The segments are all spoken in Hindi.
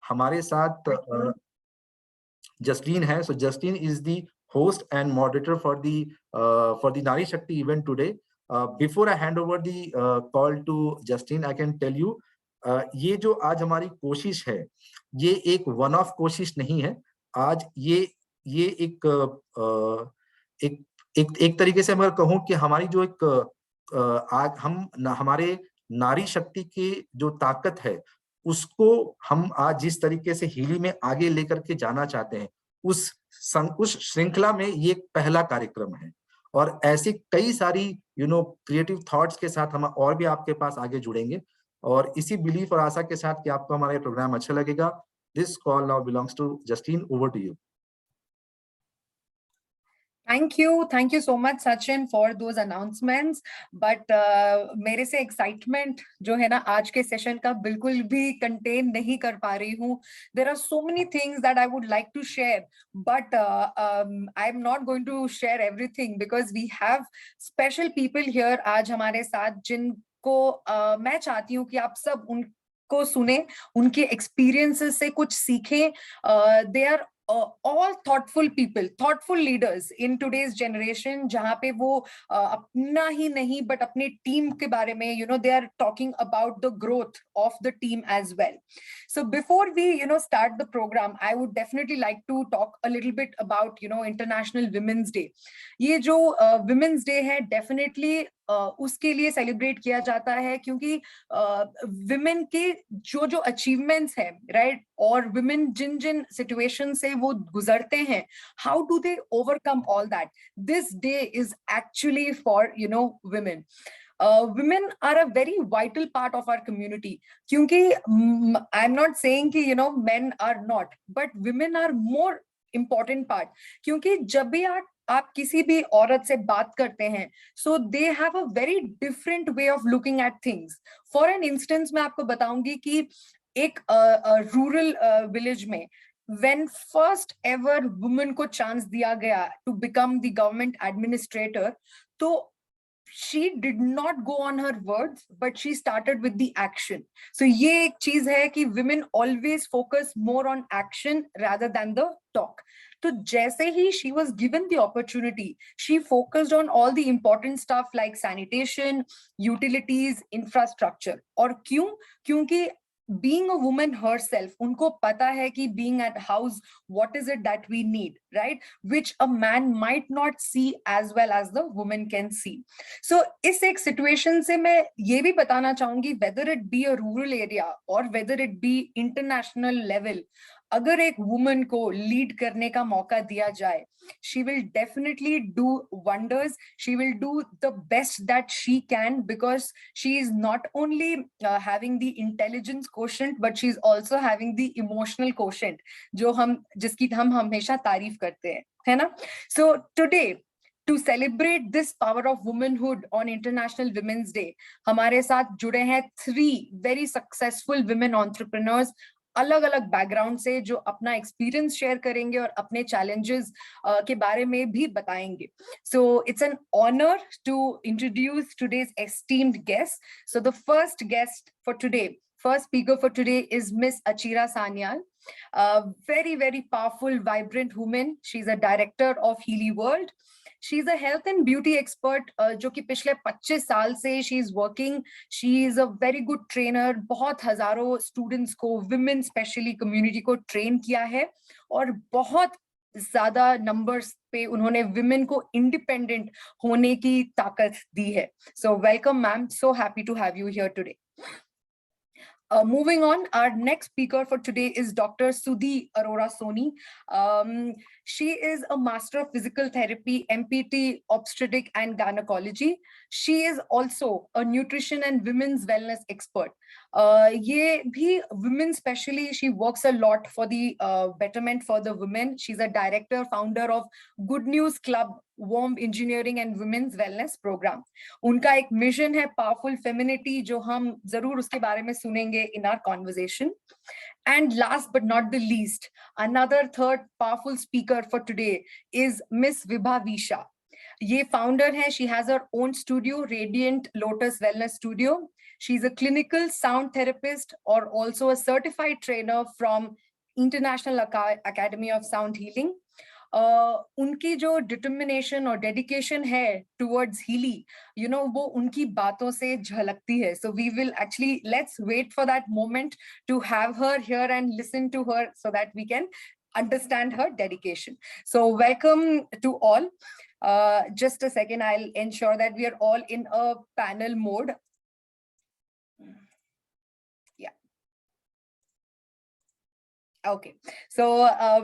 हमारे साथ जस्टिन है. So Justin is the host and moderator for the Nari Shakti event today. Before I hand over the call to Justin, I can tell you ये जो आज हमारी कोशिश है, ये एक वन ऑफ कोशिश नहीं है. आज ये एक एक एक एक तरीके से मैं कहूँ कि हमारी जो एक आज हमारे नारी शक्ति की जो ताकत है, उसको हम आज जिस तरीके से हिली में आगे लेकर के जाना चाहते हैं, उस श्रृंखला में ये पहला कार्यक्रम है. और ऐसी कई सारी क्रिएटिव थॉट्स के साथ हम और भी आपके पास आगे जुड़ेंगे, और इसी बिलीफ और आशा के साथ कि आपको हमारा प्रोग्राम अच्छा लगेगा. This call now belongs to Justin. Over to you. Thank you so much Sachin for those announcements. But मेरे से excitement जो है ना आज के session का बिल्कुल भी contain नहीं कर पा रही हूँ. There are so many things that I would like to share, but I'm not going to share everything because we have special people here आज हमारे साथ, जिनको मैं चाहती हूँ कि आप सब उनको सुने, उनके experiences से कुछ सीखें. They are all thoughtful people, thoughtful leaders in today's generation, जहाँ पे वो अपना ही नहीं but अपने team के बारे में they are talking about the growth of the team as well. So before we start the program, I would definitely like to talk a little bit about International Women's Day. ये जो Women's Day है definitely उसके लिए सेलिब्रेट किया जाता है क्योंकि विमेन के जो अचीवमेंट्स है, राइट, और विमेन जिन सिचुएशन से वो गुजरते हैं, how do they overcome all that. This day is actually for women. Women are a very vital part of our community. क्योंकि I'm not saying कि men are not, but women are more important part. क्योंकि जब भी आप किसी भी औरत से बात करते हैं, so they have a very different way of looking at things. For an instance, मैं आपको बताऊंगी कि एक रूरल विलेज में when first ever woman को chance दिया गया to become the government administrator, तो she did not go on her words, but she started with the action. So ये एक चीज है कि women always focus more on action rather than the talk. तो जैसे ही she was given the opportunity, she focused on all the important stuff like sanitation, utilities, infrastructure. और क्यों? क्योंकि being a woman herself, उनको पता है कि being at house, what is it that we need, right? Which a man might not see as well as the woman can see. So इस एक situation से मैं ये भी बताना चाहूंगी, whether it be a rural area or whether it be international level, अगर एक woman को lead करने का मौका दिया जाए, she will definitely do wonders. She will do the best that she can, because she is not only having the intelligence quotient, but she is also having the emotional quotient, जिसकी हम हमेशा तारीफ करते हैं, है ना? So today, to celebrate this power of womanhood on International Women's Day, हमारे साथ जुड़े हैं 3 very successful women entrepreneurs, अलग अलग बैकग्राउंड से, जो अपना एक्सपीरियंस शेयर करेंगे और अपने चैलेंजेस के बारे में भी बताएंगे. So it's an honor to introduce today's esteemed guest. So the first guest for today, first speaker for today is Miss Achira Sanyal. A very, very powerful, vibrant woman. She's a director of Healy World. She's a health and beauty expert जो कि पिछले 25 साल से she is working. She is a very good trainer. बहुत हजारों students को, women specially community को train किया है, और बहुत ज्यादा numbers पे उन्होंने women को independent होने की ताकत दी है. So welcome ma'am, so happy to have you here today. Moving on, our next speaker for today is Dr. Sudhi Arora Soni. She is a Master of Physical Therapy, MPT, Obstetric and Gynecology. She is also a nutrition and women's wellness expert. ये भी women specially, she works a lot for the betterment for the women. She's a director, founder of Good News Club, Warm Engineering and Women's Wellness Program. उनका एक mission है Powerful Femininity, जो हम जरूर उसके बारे में सुनेंगे in our conversation. And last but not the least, another third powerful speaker for today is Miss Vibha Visha. ये फाउंडर है, she has her own studio, Radiant Lotus Wellness Studio. She's a clinical sound therapist or also a certified trainer from International Academy of Sound Healing. उनकी जो डिटर्मिनेशन और डेडिकेशन है टुवर्ड्स हीली, यू नो, वो उनकी बातों से झलकती है. So we will actually let's wait for that moment to have her here and listen to her so that we can understand her dedication. So welcome to all. Just a second, I'll ensure that we are all in a panel mode. Yeah. Okay, so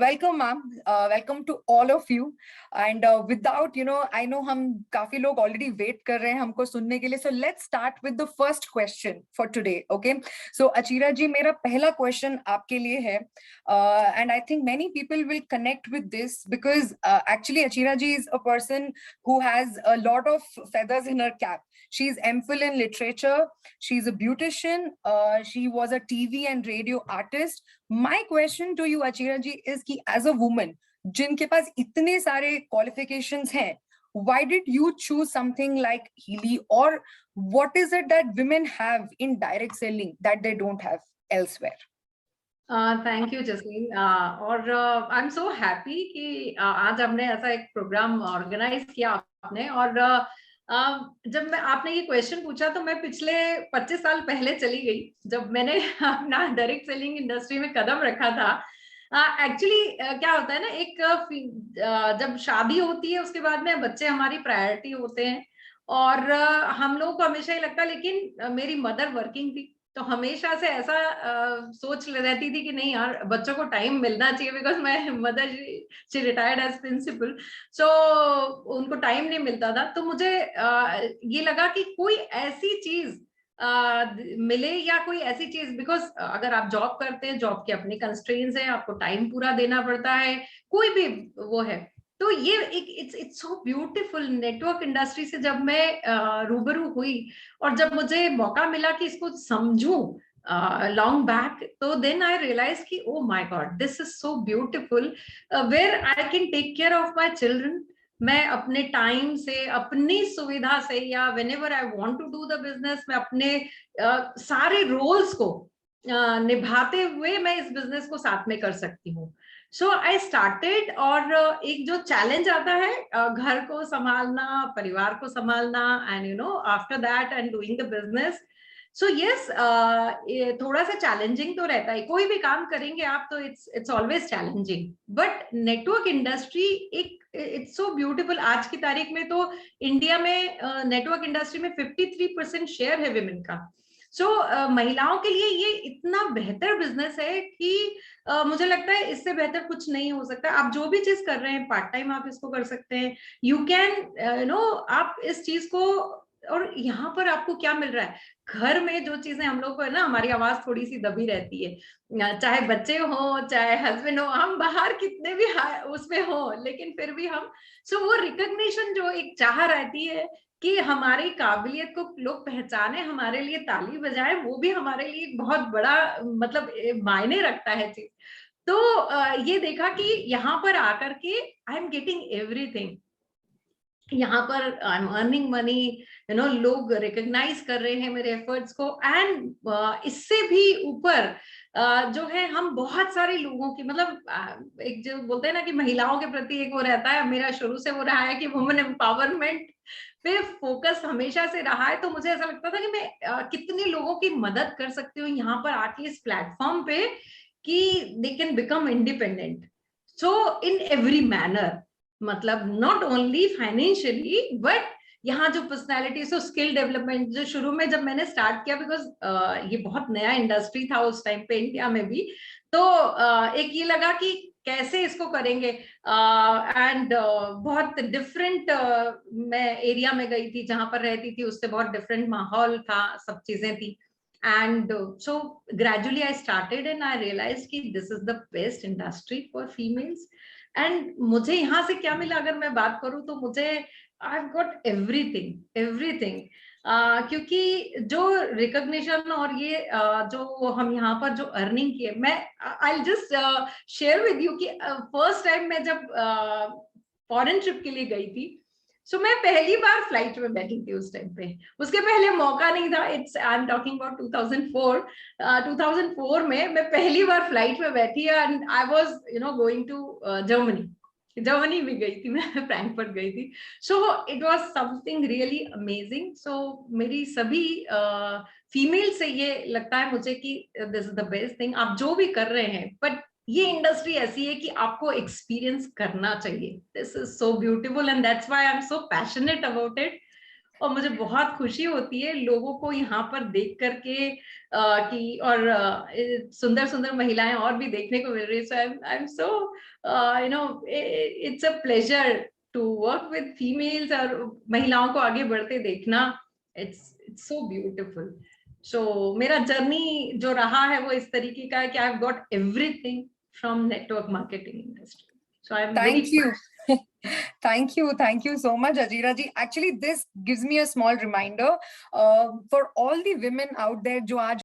welcome ma'am, welcome to all of you, and without, you know, I know हम काफी लोग already wait कर रहे हैं हमको सुनने के लिए, so let's start with the first question for today. Okay, so Achira ji, मेरा पहला question आपके लिए है, and I think many people will connect with this because actually Achira ji is a person who has a lot of feathers in her cap. She's MPhil in literature, she's a beautician, she was a TV and radio artist. My question to you, Achira ji, is कि as a woman, जिनके पास इतने सारे qualifications हैं, why did you choose something like Healy, or what is it that women have in direct selling that they don't have elsewhere? Thank you Jasleen, और आई एम सो हैप्पी कि आज हमने ऐसा एक प्रोग्राम ऑर्गेनाइज किया आपने, और जब मैं आपने ये क्वेश्चन पूछा तो मैं पिछले 25 साल पहले चली गई जब मैंने अपना डायरेक्ट सेलिंग इंडस्ट्री में कदम रखा था. एक्चुअली क्या होता है ना, एक जब शादी होती है उसके बाद में बच्चे हमारी प्रायोरिटी होते हैं, और हम लोगों को हमेशा ही लगता है, लेकिन मेरी मदर वर्किंग थी तो हमेशा से ऐसा सोच रहती थी कि नहीं यार, बच्चों को टाइम मिलना चाहिए, because my mother she retired as principal, so उनको टाइम नहीं मिलता था. तो मुझे ये लगा कि कोई ऐसी चीज मिले या कोई ऐसी चीज, बिकॉज अगर आप जॉब करते हैं, जॉब के अपने कंस्ट्रेंट्स हैं, आपको टाइम पूरा देना पड़ता है, कोई भी वो है. तो ये एक it's so beautiful. Network industry से जब मैं रूबरू हुई और जब मुझे मौका मिला कि इसको समझूं लॉन्ग बैक, तो देन आई रियलाइज कि oh my god, this is so beautiful, where I can take care of my children. मैं अपने टाइम से, अपनी सुविधा से, या whenever I want to do the business, मैं अपने सारे रोल्स को निभाते हुए मैं इस बिजनेस को साथ में कर सकती हूँ. सो आई स्टार्टेड, और एक जो चैलेंज आता है घर को संभालना, परिवार को संभालना, and you know after that and doing the business. So yes, थोड़ा सा चैलेंजिंग तो रहता है, कोई भी काम करेंगे आप तो it's always challenging. But network industry एक इट्स सो ब्यूटीफुल. आज की तारीख में तो इंडिया में नेटवर्क इंडस्ट्री में 53% शेयर है विमेन का. सो महिलाओं के लिए ये इतना बेहतर बिजनेस है कि मुझे लगता है इससे बेहतर कुछ नहीं हो सकता. आप जो भी चीज कर रहे हैं पार्ट टाइम आप इसको कर सकते हैं, यू कैन नो, आप इस चीज को, और यहाँ पर आपको क्या मिल रहा है, घर में जो चीजें हम लोग को है ना, हमारी आवाज थोड़ी सी दबी रहती है, चाहे बच्चे हो, चाहे हस्बैंड हो, हम बाहर कितने भी उसमें हो, लेकिन फिर भी हम, सो वो रिकॉग्निशन जो एक चाह रहती है कि हमारी काबिलियत को लोग पहचाने, हमारे लिए ताली बजाएं, वो भी हमारे लिए बहुत बड़ा मतलब मायने रखता है चीज. तो ये देखा कि यहाँ पर आकर के आई एम गेटिंग एवरीथिंग. यहाँ पर I am earning money, you know, लोग रिकॉग्नाइज कर रहे हैं मेरे एफर्ट्स को, एंड इससे भी ऊपर जो है हम बहुत सारे लोगों की, मतलब एक जो बोलते हैं ना कि महिलाओं के प्रति एक वो रहता है, मेरा शुरू से वो रहा है कि वुमेन एम्पावरमेंट पे फोकस हमेशा से रहा है. तो मुझे ऐसा लगता था कि मैं कितने लोगों की मदद कर सकती हूँ यहाँ पर आके इस प्लेटफॉर्म पे, कि they can become independent. So in every manner, मतलब नॉट ओनली फाइनेंशियली, बट यहाँ जो पर्सनैलिटी, सो स्किल डेवलपमेंट, जो शुरू में जब मैंने स्टार्ट किया, बिकॉज ये बहुत नया इंडस्ट्री था उस टाइम पे इंडिया में भी, तो एक ये लगा कि कैसे इसको करेंगे, एंड बहुत डिफरेंट मैं एरिया में गई थी जहां पर रहती थी, उससे बहुत डिफरेंट माहौल था, सब चीजें थी. And so gradually I started and I realise कि this is the best industry for females. And मुझे यहाँ से क्या मिला, अगर मैं बात करूँ तो मुझे आई हैव गॉट एवरीथिंग, क्योंकि जो रिकॉग्निशन और ये जो हम यहाँ पर जो अर्निंग किए, मैं I just share with you कि फर्स्ट टाइम मैं जब फॉरेन ट्रिप के लिए गई थी, सो मैं पहली बार फ्लाइट में बैठी थी उस टाइम पे, उसके पहले मौका नहीं था। I am talking about 2004। 2004 में मैं पहली बार फ्लाइट में बैठी and I was going to Germany भी गई थी मैं, फ्रैंकफर्ट गई थी। So it was something really amazing. So मेरी सभी फीमेल से ये लगता है मुझे कि this is the best thing, आप जो भी कर रहे हैं, बट ये इंडस्ट्री ऐसी है कि आपको एक्सपीरियंस करना चाहिए। This is so beautiful and that's why I am so passionate about it. और मुझे बहुत खुशी होती है लोगों को यहाँ पर देख करके कि और सुंदर सुंदर महिलाएं और भी देखने को मिल रही है। So I am so it's a pleasure to work with females और महिलाओं को आगे बढ़ते देखना। It's so beautiful. सो मेरा जर्नी जो रहा है वो इस तरीके का है कि I have got everything from network marketing industry. So I'm Thank very you. Thank you so much, Ajira ji. Actually, this gives me a small reminder for all the women out there जो आज